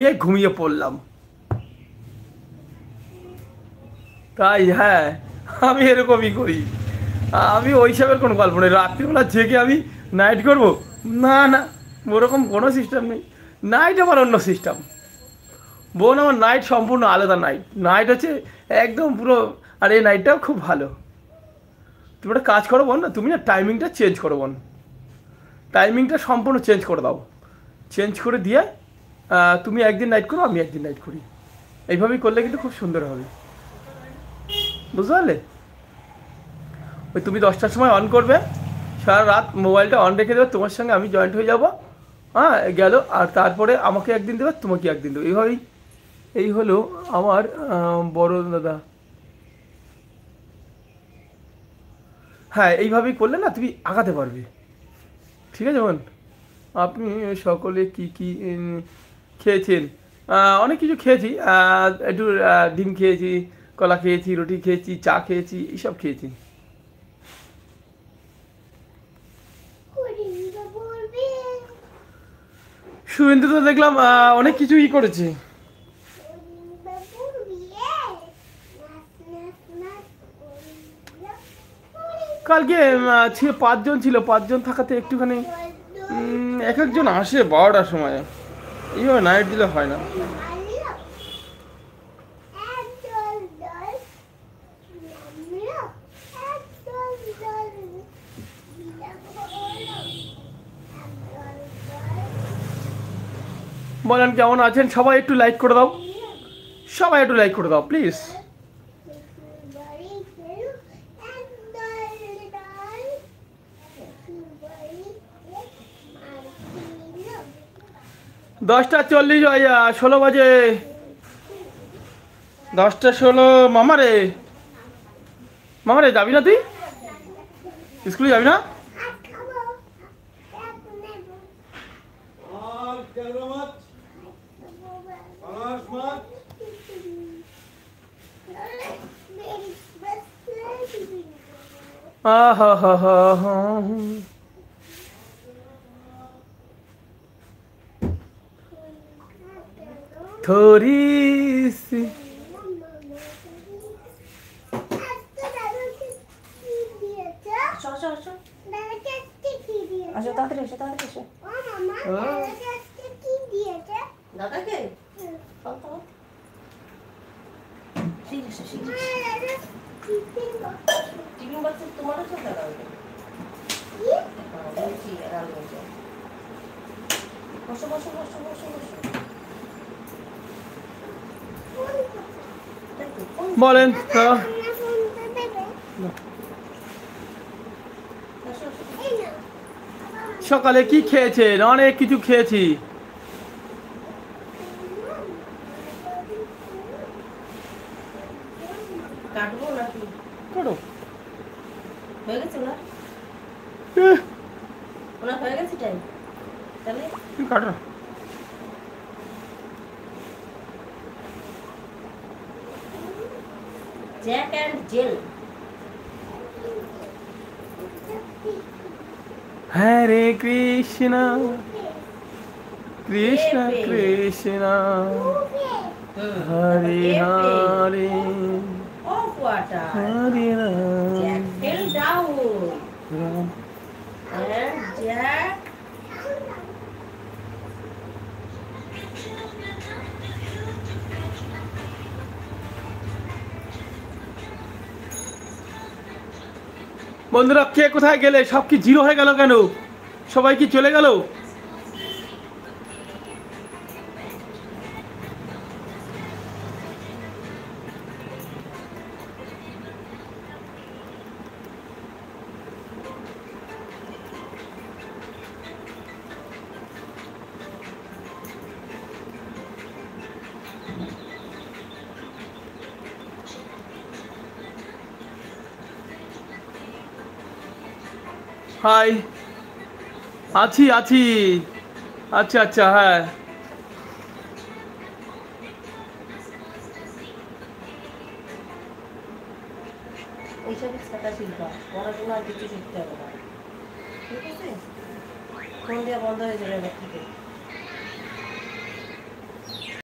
ঘুমিয়ে পড়লাম। তাই হ্যাঁ, আমি এরকমই করি। আমি ওই হিসাবের কোনো গল্প নেই, রাত্রিবেলা জেগে আমি নাইট করব। না না, ওরকম কোনো সিস্টেম নেই। নাইট আমার অন্য সিস্টেম। বোন আমার নাইট সম্পূর্ণ আলাদা নাইট। নাইট হচ্ছে একদম পুরো। আর এই নাইটটাও খুব ভালো। তুমি একটা কাজ করো বোন, না তুমি না টাইমিংটা চেঞ্জ করো বোন। টাইমিংটা সম্পূর্ণ চেঞ্জ করে দাও। চেঞ্জ করে দিয়ে তুমি একদিন নাইট করো, আমি একদিন নাইট করি। এইভাবেই করলে কিন্তু খুব সুন্দর হবে, বুঝতে পারলে? ওই তুমি 10টার সময় অন করবে, সারা রাত মোবাইলটা অন রেখে দেবে, তোমার সঙ্গে আমি জয়েন্ট হয়ে যাব। হ্যাঁ গেল, আর তারপরে আমাকে একদিন দেবে, তোমাকে একদিন দেবে। এইভাবেই এই হলো আমার বড় দাদা। হ্যাঁ, এইভাবেই করলে না তুমি আগাতে পারবে। ঠিক আছে বোন? আপনি সকলে কি কি খেয়েছেন? অনেক কিছু খেয়েছি। একটু ডিম খেয়েছি, কলা খেয়েছি, রুটি খেয়েছি, চা খেয়েছি, এইসব খেয়েছি। শুভেন্দু তো দেখলাম অনেক কিছু ই করেছে। কালকে ছিল 5 জন, ছিল 5 জন থাকাতে একটুখানি এক একজন আসে 12টার সময়। এইভাবে নাইট দিলে হয় না। বলেন কেমন আছেন সবাই? একটু লাইক করে দাও, সবাই একটু লাইক করে দাও প্লিজ। 10টা 40, 16 বাজে। 10টা 16। মামারে, মামারে যাবি না তুই? স্কুলে যাবি না? আহা হা হা হা। থোড়ি সি আসো তাড়াতাড়ি এসো, তাড়াতাড়ি এসো। দাদাকে টিফিন বক্সে তোমারও তো দাদা বসো বসো বসো বসো বসো। বলেন সকালে কি খেয়েছেন? অনেক কিছু খেয়েছি। কাটবো নাকি? কাটো। হয়ে গেছে না? ওনা হয়ে গেছে টাইম, তাহলে কাটো। Jack and Jill. Hare Krishna Krishna Krishna Hare Hare of water. Hare Jack fell down রাম। and জ্যাক বন্ধুরা কে কোথায় গেলে? সব কি জিরো হয়ে গেল কেন? সবাই কি চলে গেল? হাই, আছি আছি। আচ্ছা আচ্ছা, হ্যাঁ। এইসবই ছাতা শিল্পা, পড়াশোনা আর কিছু শিখতে হবে না, ঠিক আছে? ফোন দেওয়া বন্ধ হয়ে যাবে এবার থেকে।